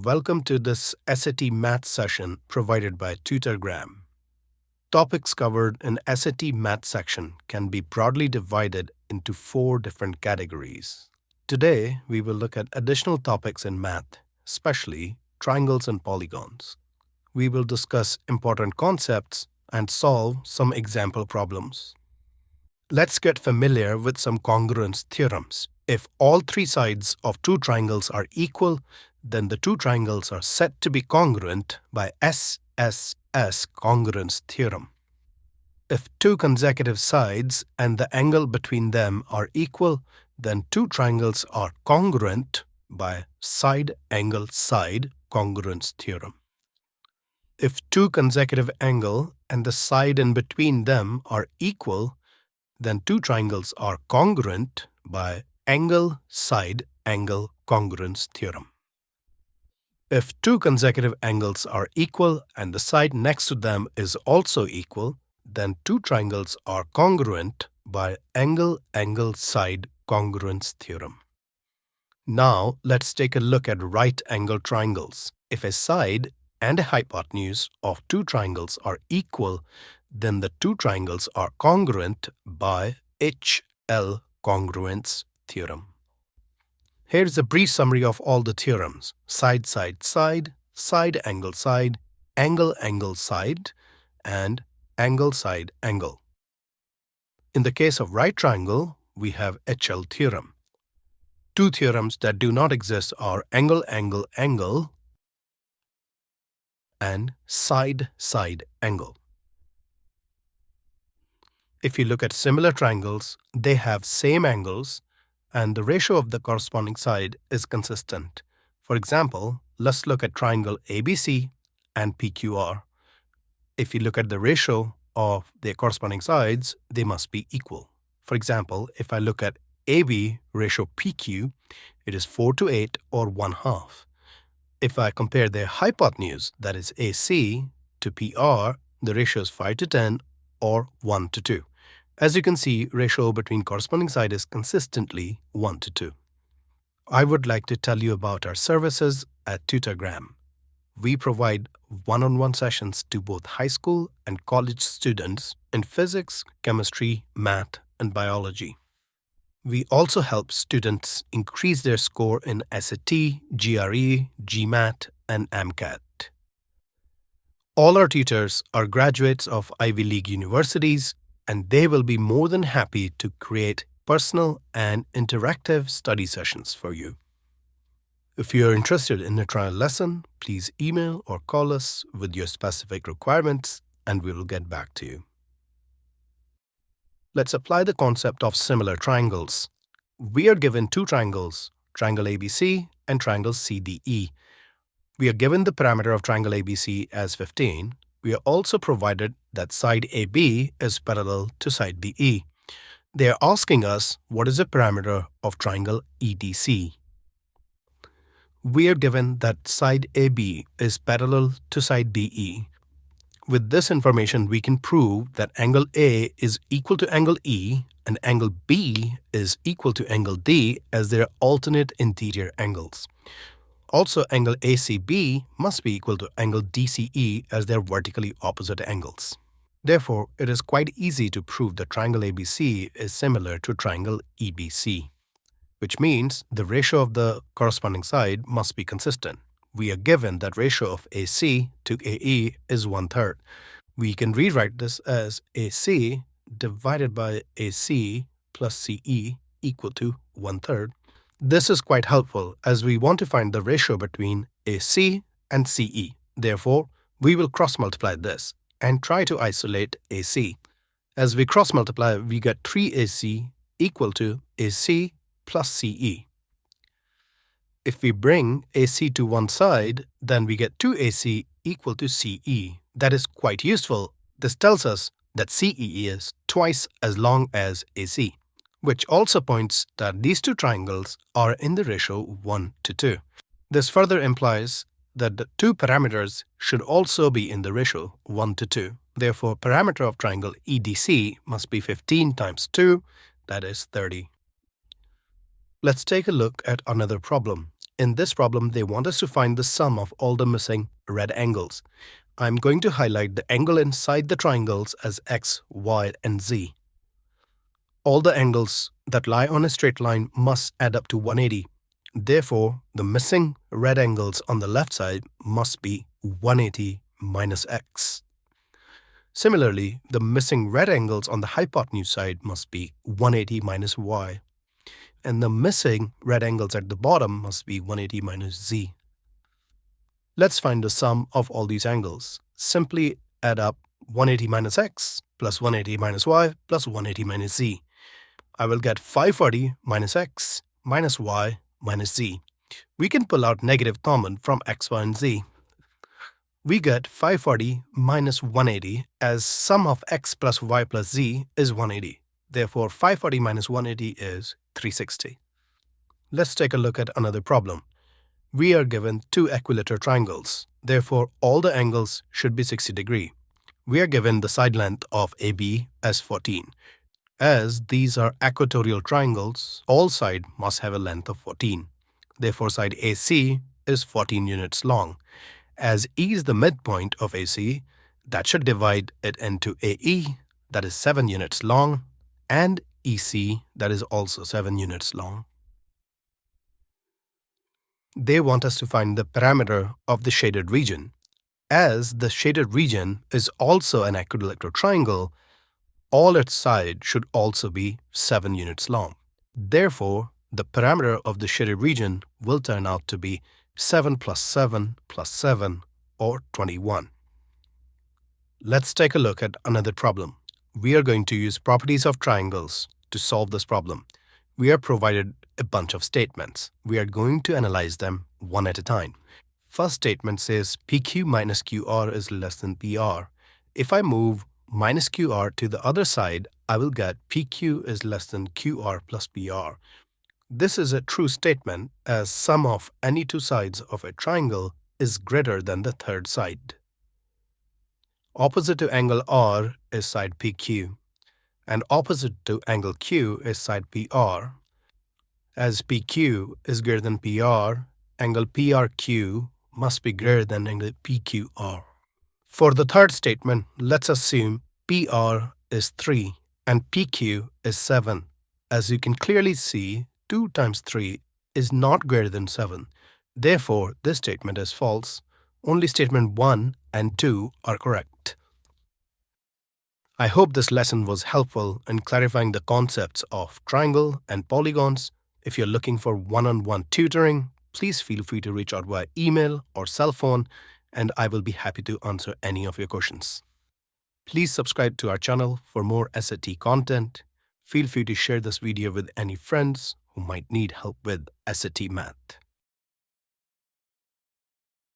Welcome to this SAT Math session provided by Tutorgram. Topics covered in SAT Math section can be broadly divided into 4 different categories. Today, we will look at additional topics in math, especially triangles and polygons. We will discuss important concepts and solve some example problems. Let's get familiar with some congruence theorems. If all 3 sides of 2 triangles are equal, then the 2 triangles are said to be congruent by SSS congruence theorem. If 2 consecutive sides and the angle between them are equal, then 2 triangles are congruent by side-angle-side congruence theorem. If 2 consecutive angle and the side in between them are equal, then 2 triangles are congruent by angle-side-angle congruence theorem. If 2 consecutive angles are equal and the side next to them is also equal, then 2 triangles are congruent by angle-angle-side congruence theorem. Now, let's take a look at right-angle triangles. If a side and a hypotenuse of 2 triangles are equal, then the 2 triangles are congruent by HL congruence theorem. Here's a brief summary of all the theorems: side, side, side, side, angle, side, angle, angle, side, and angle, side, angle. In the case of right triangle, we have HL theorem. 2 theorems that do not exist are angle, angle, angle, and side, side, angle. If you look at similar triangles, they have same angles, and the ratio of the corresponding side is consistent. For example, let's look at triangle ABC and PQR. If you look at the ratio of their corresponding sides, they must be equal. For example, if I look at AB ratio PQ, it is 4:8 or 1/2. If I compare their hypotenuse, that is AC, to PR, the ratio is 5:10 or 1:2. As you can see, ratio between corresponding side is consistently 1:2. I would like to tell you about our services at Tutorgram. We provide one-on-one sessions to both high school and college students in physics, chemistry, math, and biology. We also help students increase their score in SAT, GRE, GMAT, and AMCAT. All our tutors are graduates of Ivy League universities, and they will be more than happy to create personal and interactive study sessions for you. If you are interested in a trial lesson, please email or call us with your specific requirements, and we will get back to you. Let's apply the concept of similar triangles. We are given 2 triangles, triangle ABC and triangle CDE. We are given the parameter of triangle ABC as 15. We are also provided that side AB is parallel to side BE. They are asking us what is the parameter of triangle EDC. We are given that side AB is parallel to side BE. With this information, we can prove that angle A is equal to angle E and angle B is equal to angle D as their alternate interior angles. Also, angle ACB must be equal to angle DCE as their vertically opposite angles. Therefore, it is quite easy to prove that triangle ABC is similar to triangle EBC, which means the ratio of the corresponding side must be consistent. We are given that ratio of AC to AE is 1/3. We can rewrite this as AC divided by AC plus CE equal to 1/3. This is quite helpful as we want to find the ratio between AC and CE. Therefore, we will cross-multiply this and try to isolate AC. As we cross-multiply, we get 3AC equal to AC plus CE. If we bring AC to one side, then we get 2AC equal to CE. That is quite useful. This tells us that CE is twice as long as AC, which also points that these 2 triangles are in the ratio 1:2. This further implies that the 2 parameters should also be in the ratio 1:2. Therefore, parameter of triangle EDC must be 15 times 2, that is 30. Let's take a look at another problem. In this problem, they want us to find the sum of all the missing red angles. I'm going to highlight the angle inside the triangles as x, y, and z. All the angles that lie on a straight line must add up to 180. Therefore, the missing red angles on the left side must be 180 minus x. Similarly, the missing red angles on the hypotenuse side must be 180 minus y. And the missing red angles at the bottom must be 180 minus z. Let's find the sum of all these angles. Simply add up 180 minus x plus 180 minus y plus 180 minus z. I will get 540 minus x minus y minus z. We can pull out negative common from x, y, and z. We get 540 minus 180 as sum of x plus y plus z is 180. Therefore, 540 minus 180 is 360. Let's take a look at another problem. We are given two equilateral triangles. Therefore, all the angles should be 60 degrees. We are given the side length of AB as 14. As these are equatorial triangles, all sides must have a length of 14. Therefore, side AC is 14 units long. As E is the midpoint of AC, that should divide it into AE, that is 7 units long, and EC, that is also 7 units long. They want us to find the parameter of the shaded region. As the shaded region is also an equilateral triangle, all its sides should also be 7 units long. Therefore, the parameter of the shaded region will turn out to be 7 plus 7 plus 7, or 21. Let's take a look at another problem. We are going to use properties of triangles to solve this problem. We are provided a bunch of statements. We are going to analyze them one at a time. First statement says PQ minus QR is less than PR. If I move minus QR to the other side, I will get PQ is less than QR plus PR. This is a true statement as sum of any two sides of a triangle is greater than the third side. Opposite to angle R is side PQ, and opposite to angle Q is side PR. As PQ is greater than PR, angle PRQ must be greater than angle PQR. For the third statement, let's assume PR is 3 and PQ is 7. As you can clearly see, 2 times 3 is not greater than 7. Therefore, this statement is false. Only statement 1 and 2 are correct. I hope this lesson was helpful in clarifying the concepts of triangle and polygons. If you're looking for one-on-one tutoring, please feel free to reach out via email or cell phone, and I will be happy to answer any of your questions. Please subscribe to our channel for more SAT content. Feel free to share this video with any friends who might need help with SAT math.